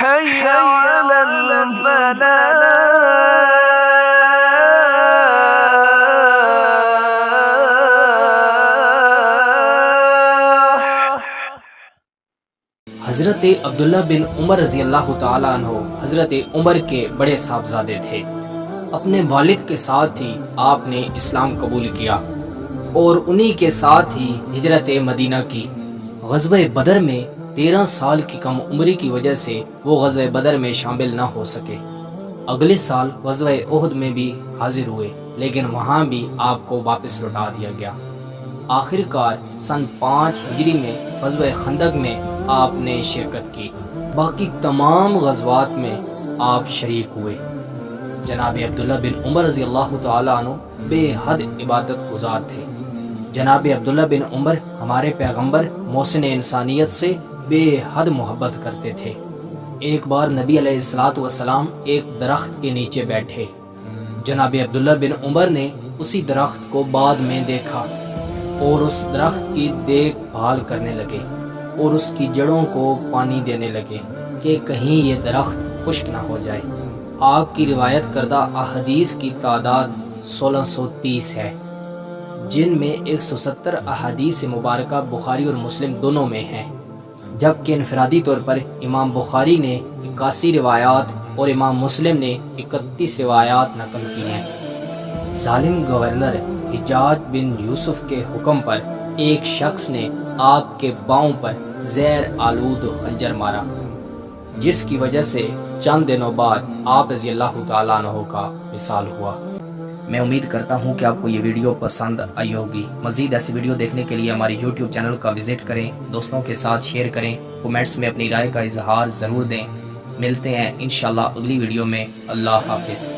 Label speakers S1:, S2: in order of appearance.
S1: حي على الفلاح.
S2: حضرت عبداللہ بن عمر رضی اللہ تعالیٰ عنہ حضرت عمر کے بڑے صاحبزادے تھے۔ اپنے والد کے ساتھ ہی آپ نے اسلام قبول کیا اور انہی کے ساتھ ہی ہجرت مدینہ کی۔ غزوہ بدر میں 13 سال کی کم عمری کی وجہ سے وہ غزوہ بدر میں شامل نہ ہو سکے۔ اگلے سال غزوہ احد میں بھی حاضر ہوئے، لیکن وہاں بھی آپ کو واپس لوٹا دیا گیا۔ آخر کار سن 5 ہجری میں غزوہ خندق میں آپ نے شرکت کی۔ باقی تمام غزوات میں آپ شریک ہوئے۔ جناب عبداللہ بن عمر رضی اللہ تعالیٰ عنہ بے حد عبادت گزار تھے۔ جناب عبداللہ بن عمر ہمارے پیغمبر محسن انسانیت سے بے حد محبت کرتے تھے۔ ایک بار نبی علیہ السلام ایک درخت کے نیچے بیٹھے۔ جناب عبداللہ بن عمر نے اسی درخت کو بعد میں دیکھا اور اس درخت کی دیکھ بھال کرنے لگے اور اس کی جڑوں کو پانی دینے لگے کہ کہیں یہ درخت خشک نہ ہو جائے۔ آپ کی روایت کردہ احادیث کی تعداد 1630 ہے، جن میں 170 احادیث مبارکہ بخاری اور مسلم دونوں میں ہیں، جبکہ انفرادی طور پر امام بخاری نے 81 روایات اور امام مسلم نے 31 روایات نقل کی ہیں۔ ظالم گورنر حجاج بن یوسف کے حکم پر ایک شخص نے آپ کے پاؤں پر زہر آلود خنجر مارا، جس کی وجہ سے چند دنوں بعد آپ رضی اللہ تعالیٰ عنہ کا وصال ہوا۔ میں امید کرتا ہوں کہ آپ کو یہ ویڈیو پسند آئی ہوگی۔ مزید ایسی ویڈیو دیکھنے کے لیے ہماری یوٹیوب چینل کا وزٹ کریں، دوستوں کے ساتھ شیئر کریں، کومنٹس میں اپنی رائے کا اظہار ضرور دیں۔ ملتے ہیں انشاءاللہ اگلی ویڈیو میں۔ اللہ حافظ۔